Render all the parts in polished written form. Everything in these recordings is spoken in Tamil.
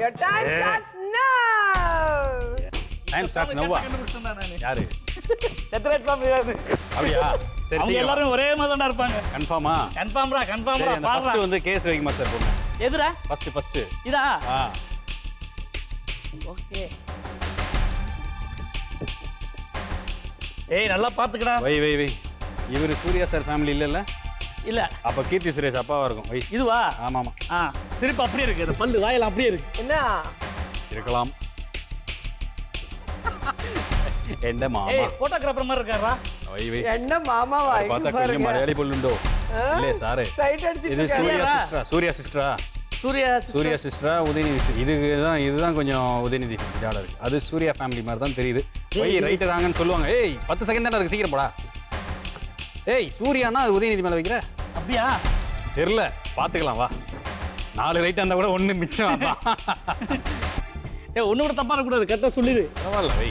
Your time starts now. Time start நோவா யாரு செத்ரேட் பாம்பு அப்படியா சரி அவங்க சீக்கிரம் எல்லாரும் ஒரே மாதிரி தான் இருப்பாங்க. கன்ஃபார்மா கன்ஃபார்ம்ரா சரி கன்ஃபார்ம்ரா அந்த பாருடா. ஃபர்ஸ்ட் வந்து கேஸ் வைக்க மாட்டார் பொண்ணு எதுடா ஃபர்ஸ்ட் இதா ஆ ஓகே. ஏய் நல்லா பாத்துக்கடா. வை இவர் சூர்யா சார் ஃபேமிலி இல்ல இல்ல அப்ப கீர்த்தி சுரேஷ் அப்பாவா இருக்கும் வை இதுவா ஆமா சிரிப்பு அப்படியே இருக்கு. அந்த பல்லு வாயெல்லாம் அப்படியே இருக்கு. என்ன இருக்கலாம் எந்த மாமா ஏய் போட்டோகிராஃபர் மாதிரி இருக்காரா? வை என்ன மாமாவா பார்த்தா கொஞ்சம் மலையாளி பொல்லுண்டோ இல்ல சாரு சைட் இது அடிச்சிட்டு சூர்யா சிஸ்டரா சூர்யா சிஸ்டரா உதயநிதி இதுதான் கொஞ்சம் உதயநிதி ஜாட இருக்கு அது சூர்யா ஃபேமிலி மாதிரி தான் தெரியுது போய் ரைட்டு ராங்கன்னு சொல்லுவாங்க ஏய் 10 செகண்ட் தானே இருக்கு சீக்கிரம் போடா ஏய் சூர்யானா அது உதயநிதி மேல வைக்கிற அப்படியா தெரியல பாத்துக்கலாம் வா 4 ரைட் இருந்தா கூட 1 மிச்சம் அதான் ஏய் ஒண்ணு கூட தப்பா கூடாது கரெக்டா சொல்லிடு. பரவாயில்ல வை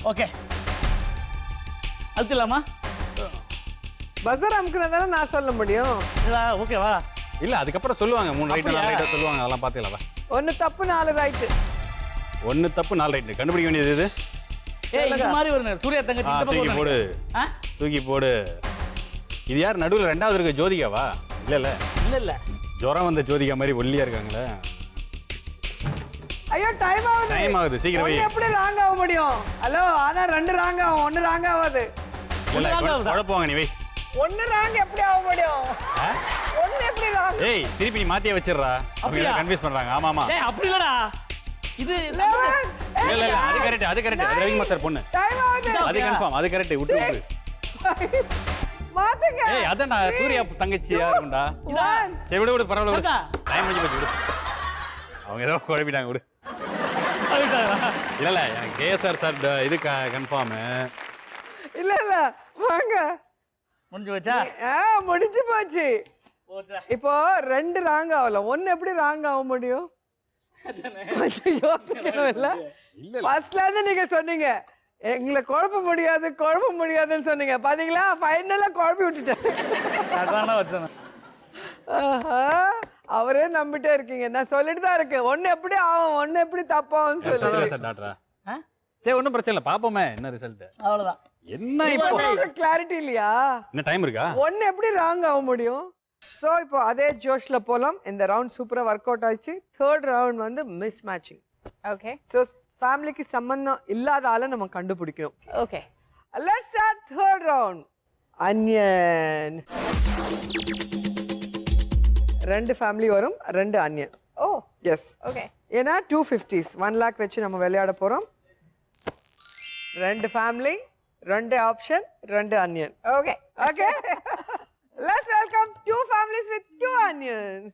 ஓகே அழுத்தலாமா? பஸர் அமுக்குறதால நான் சொல்ல முடியும். இதா ஓகேவா? இல்ல அதுக்கப்புறம் சொல்லுவாங்க 3 ரைட் 4 ரைட் சொல்லுவாங்க அதெல்லாம் பாத்துக்கலாம் வா ஒன்னு தப்பு 4 ரைட் 1 தப்பு 4 ரைட் கண்டுபிடிக்க வேண்டியது இது ஏய் இந்த மாதிரி ஒரு சூர்யா தங்கச்சி இந்த பக்கம் தூக்கி போடு தூக்கி போடு இது யார் நடுவுல ரெண்டாவது இருக்க ஜோதிகாவா இல்ல இல்ல ஜுரம் வந்த ஜோதிகா மாதிரி ஒல்லியா இருக்காங்களே ஐயோ டைம் ஆகுது சீக்கிரம் வை எப்படி ராங் ஆக முடியும்? ஹலோ ஆனா 2 ராங் ஆகும் 1 ராங் ஆகாது. இல்ல குழப்பவாங்க நீ வை 1 ராங் எப்படி ஆக முடியும்? 1 எப்படி ராங்? ஏய் திருப்பி நீ மாத்தியே வச்சிரறா அப்படியே கன்ஃபியூஸ் பண்றாங்க ஆமா டேய் அப்படி இல்லடா இது இல்ல அது கரெக்ட் அது ரவி மாஸ்டர் பொண்ணு டைம் ஆகுது. அது கன்ஃபார்ம் அது கரெக்ட் விட்டு மாத்துங்க. ஏய் அதான்டா சூர்யா தங்கச்சியா இருக்கும்டா சரி விடு பரவாயில்ல விடு டைம் முடிஞ்சு போச்சு விடு அவங்க ஏதோ குழப்பிட்டாங்க விடு இல்ல எனக்கு கேஎஸ்ஆர் சார் இது கன்ஃபார்ம் இல்ல வாங்க முடிஞ்சு வச்சா முடிஞ்சு போச்சு. போச்சா இப்போ 2 ராங் ஆகல 1 எப்படி ராங் ஆக முடியும்? யோசிக்கணும் இல்ல ஃபர்ஸ்ட்ல இருந்து நீங்க சொன்னீங்க எங்களை குழப்ப முடியாதுன்னு சொன்னீங்க பாத்தீங்களா ஃபைனலா குழப்பி விட்டுட்டேன். அதான வச்சேன். அவரே நம்பிட்டே இருக்கீங்க. நான் சொல்லிட்டு தான் இருக்கேன் 1 எப்படி ஆகும் 1 எப்படி தப்பாகும்னு சொல்லி. சார் டாக்டரா சரி ஒன்றும் பிரச்சனை இல்லை பாப்போமே என்ன ரிசல்ட் அவ்வளவுதான். என்ன இப்போ கிளாரிட்டி இல்லையா? இன்னும் டைம் இருக்கா? 1 எப்படி ராங் ஆக முடியும்? ஸோ இப்போ அதே ஜோஷ்ல போலாம். இந்த ரவுண்ட் சூப்பரா ஒர்க் அவுட் ஆயிடுச்சு. 3rd ரவுண்ட் வந்து மிஸ் மேட்சிங். ஓகே ஸோ ஃபேமிலிக்கு சம்பந்தம் இல்லாத ஆளை நம்ம கண்டுபிடிக்கணும். Okay let's start 3rd round. Onion 2 family வரும் 2 அன்யன். ஓ எஸ் ஓகே ஏன்னா 250s 1 lakh வச்சு நம்ம விளையாட போறோம். 2 family 2 option 2 Anniyan. Okay Okay. Let's welcome 2 families with 2 onions.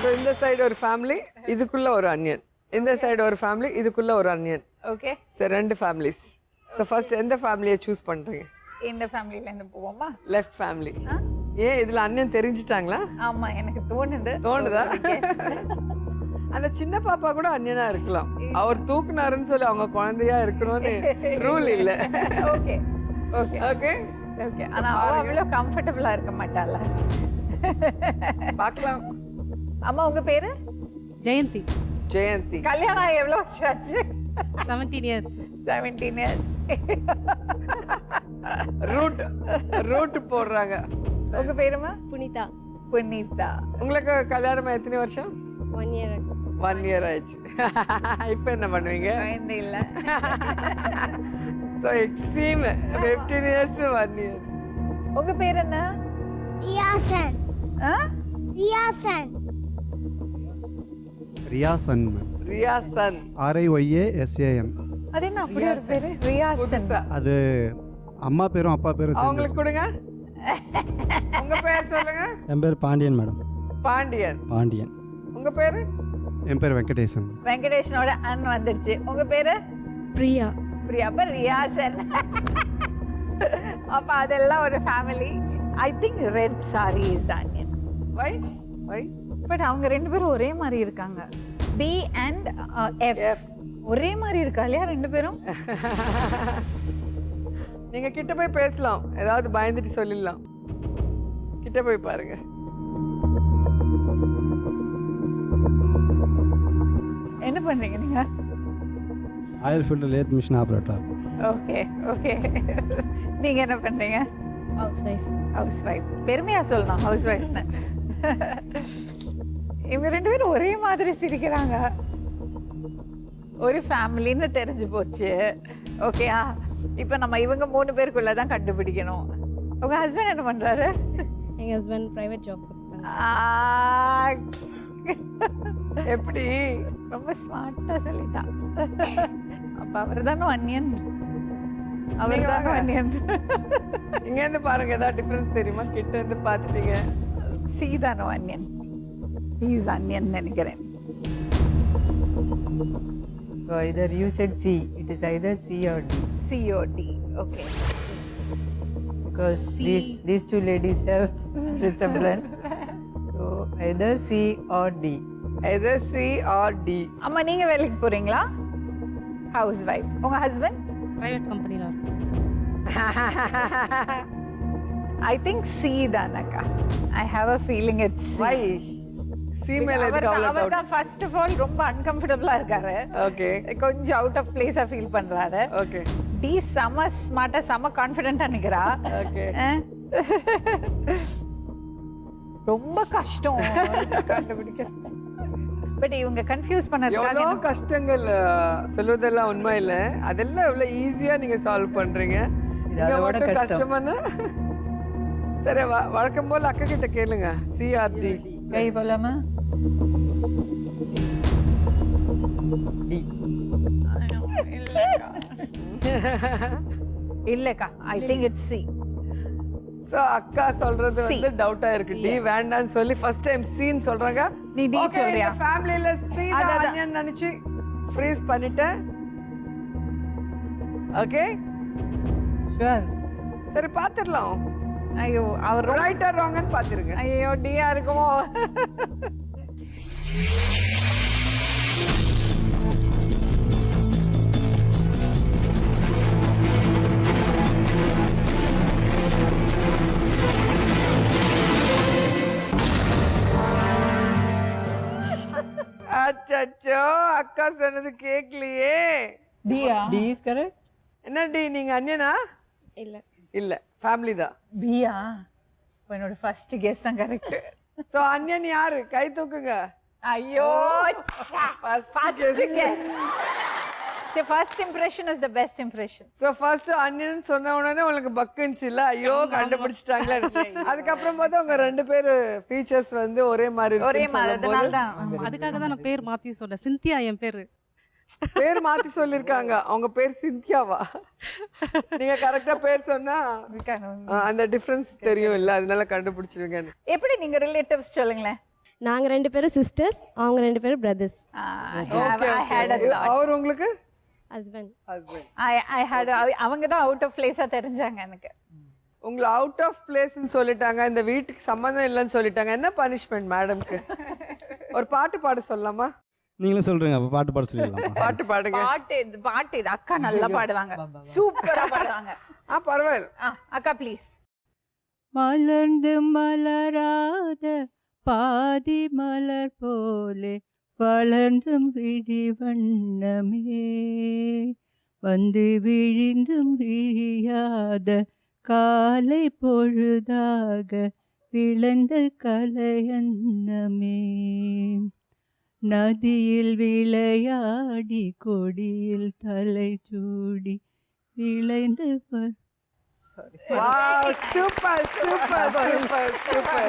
So இந்த சைடு ஒரு ஃபேமிலி இதுக்குள்ள ஒரு அனியன். இந்த சைடு ஒரு ஃபேமிலி இதுக்குள்ள ஒரு onion. Okay So 2 families. So first எந்த ஃபேமிலியை சூஸ் பண்றீங்க? இந்த ஃபேமிலில இருந்து போவோமா? Left family. ஏன் இதுல அண்ணன் தெரிஞ்சிட்டாங்களா? ஆமா எனக்கு தோணுதா? அந்த சின்ன பாப்பா கூட அண்ணனா இருக்கலாம். அவர் தூக்குனாருன்னு சொல்லி அவங்க குழந்தையா இருக்கணும்னு ரூல் இல்ல. ஓகே ஓகே ஓகே ஓகே ஆனா அவ அவ்வளவு கம்ஃபர்ட்டபிளா இருக்க மாட்டாள. பார்க்கலாம். அம்மா உங்க பேரு? ஜெயந்தி. ஜெயந்தி. கல்யாணம் எவ்வளவு வருஷம் ஆச்சு? 17 years. 17 years. ரூட் போடுறாங்க. உங்க பேருமா? புனிதா. புனிதா. உங்களுக்கு கல்யாணம் எத்தனை வருஷம்? 1 year. 1 year ஆயிடுச்சு. இப்போ என்ன பண்ணுவீங்க? குழந்தை இல்ல. So extreme 15 years to 1 year. உங்க பேர் என்ன? ரியாசன். ரியாசன். ரியாசன். ரியாசன். RIYASAN. அது என்ன அப்படி ஒரு பேரு? ரியாசன். அது அம்மா பேரும் அப்பா பேரும் சேர்ந்து. அவங்களுக்கு கொடுங்க. உங்க பேர் சொல்லுங்க. என் பேர் பாண்டியன் மேடம். பாண்டியன். உங்க பேரு? என் பேர் வெங்கடேசன். வெங்கடேஷனோட அன் வந்துடுச்சு. உங்க பேரு? பிரியா. பிரியா. அப்ப ரியாசன். அப்ப அதெல்லாம் ஒரு family. I think red sorry is onion. Why but அவங்க 2 பேரும் ஒரே மாதிரி இருக்காங்க. B and F. F. ஓ ஒரே மாதிரி இருக்கா இல்லையா ரெண்டு பேரும்? நீங்க கிட்ட போய் பேசலாம், ஏதாவது பயந்துட்டு சொல்லிடலாம். கிட்ட போய் பாருங்க. என்ன பண்றீங்க நீங்க? Oil filter lathe machine operator. Okay okay. நீங்க என்ன பண்றீங்க? House wife. House wife. பெருமையா சொல்லணும் ஹவுஸ் ஒய்ஃப்னு. இவங்க ரெண்டு பேரும் ஒரே மாதிரி சிரிக்கிறாங்க. ஒரு ஃபேமிலின்னு தெரிஞ்சு போச்சு. ஓகேயா? இப்போ நம்ம இவங்க 3 பேருக்குள்ள தான் கண்டுபிடிக்கணும். உங்க ஹஸ்பண்ட் என்ன பண்றாரு? எங்கள் ஹஸ்பண்ட் ப்ரைவேட் ஜாப் பண்ணுறாங்க. எப்படி? ரொம்ப ஸ்மார்ட்டா சொல்லிட்டா. அப்ப அவர்தானோ அன்னியன். அவர்தானோ அன்னியன். இங்க இருந்து பாருங்க, ஏதாவது டிஃபரன்ஸ் தெரியுமா? கிட்ட இருந்து பார்த்துட்டீங்க. சீதானோ அன்னியன். இஸ் அன்னியன் நினைக்கிறேன். So either you said C, it is either C or D. C or D. Okay. Because these two ladies have resemblance. So either C or D. Either C or D. அம்மா நீங்க வேலைக்கு போறீங்களா? House wife. உங்க ஹஸ்பண்ட்? ப்ரைவேட் கம்பெனியில் I think C தானக்கா. I have a feeling it's C. Why? C மேல எதுக்கு அவ்வளவு அவர் doubt? தான் ஃபர்ஸ்ட் ஆஃப் ஆல் ரொம்ப அன்கம்ஃபர்டபுளா இருக்காரு. ஓகே கொஞ்சம் அவுட் ஆஃப் பிளேஸா ஃபீல் பண்றாரு. ஓகே டி செம ஸ்மார்ட்டா செம கான்ஃபிடென்ட்டா நிக்கிறா. ஓகே. ரொம்ப கஷ்டம் கண்டுபிடிக்க. பட் இவங்க கன்ஃபியூஸ் எவ்வளோ பண்ணதுக்காக கஷ்டங்கள் சொல்வதெல்லாம் உண்மை இல்லை, அதெல்லாம் எவ்வளோ ஈஸியா நீங்க சால்வ் பண்றீங்க. இது இங்க அதோட மட்டும் கஷ்டம். கஷ்டமானா சரி, வழக்கம் போல அக்கா கிட்ட கேளுங்க. சிஆர்டி கை போலாமா? D. இல்லக்கா. I think it's C. So அக்கா சொல்றது வந்து டவுட்டா இருக்கு. டி வேண்டாம்னு சொல்லி ஃபர்ஸ்ட் டைம் சீன் சொல்றாங்க. நீ D சொல்றியா? ஃபேமிலில சி தான் நினைச்சு ஃப்ரீஸ் பண்ணிட்டேன். Okay Sure. சரி பாத்துடலாம். ஐயோ அவர் ரைட்டா ராங்னு பாத்துருங்க. ஐயோ டியா இருக்குமோ? அச்சச்சோ, அக்கா சொன்னது கேக்கலையே. டியா? D is correct. என்ன டி, நீங்க அண்ணியனா? இல்லை. இல்ல, ஃபேமிலி தான். பியா? என்னோட ஃபர்ஸ்ட் கெஸ் தான் கரெக்ட். சோ அண்ணியன் யாரு? கை தூக்குங்க. ஐயோ ஃபர்ஸ்ட் ஃபர்ஸ்ட் கெஸ். சரி, first impression is the best impression. So first Anniyan சொன்ன உடனே உங்களுக்கு பக்குன்ச்சு இல்ல? ஐயோ கண்டுபிடிச்சிட்டாங்களே. அதுக்கப்புறம் பார்த்தா உங்க 2 பேரு ஃபீச்சர்ஸ் வந்து ஒரே மாதிரி இருக்கு. ஒரே மாதிரி அதனால தான். அதுக்காக தான் நான் பேர் மாற்றி சொன்னேன். சிந்தியா என் பேர். பேர் மாத்தி சொல்லிருக்காங்க. அவங்க பேர் சிந்தியாவா? நீங்க கரெக்டா பேர் சொன்னா அந்த டிஃபரன்ஸ் தெரியும் இல்ல, அதனால கண்டுபிடிச்சிருங்க. எப்படி நீங்க ரிலேட்டிவ்ஸ் சொல்லுங்களேன். நாங்கள் 2 பேரும் சிஸ்டர்ஸ், அவங்க 2 பேரும் பிரதர்ஸ். அவர் உங்களுக்கு ஹஸ்பண்ட். I had அவங்க தான் அவுட் ஆஃப் பிளேஸா தெரிஞ்சாங்க எனக்கு. உங்களை அவுட் ஆஃப் பிளேஸ்னு சொல்லிட்டாங்க, இந்த வீட்டுக்கு சம்பந்தம் இல்லைன்னு சொல்லிட்டாங்க. என்ன பனிஷ்மெண்ட் மேடம்க்கு? ஒரு பாட்டு பாட சொல்லலாமா? நீங்களும் சொல்றீங்க, அப்போ பாட்டு பாட சொல்லிடலாம். பாட்டு பாடுங்க. பாட்டு இது அக்கா நல்லா பாடுவாங்க. சூப்பரா பாடுவாங்க. பரவாயில்ல. அக்கா ப்ளீஸ். மலர்ந்து மலராத பாதி மலர் போலே வளர்ந்தும் விழி வண்ணமே, வந்து விழிந்தும் விழியாத காலை பொழுதாக விளைந்த கலையன்னமே, நதியில் விளையாடி கொடியில் தலை சூடி விளைந்த Wow, super, super, super, super.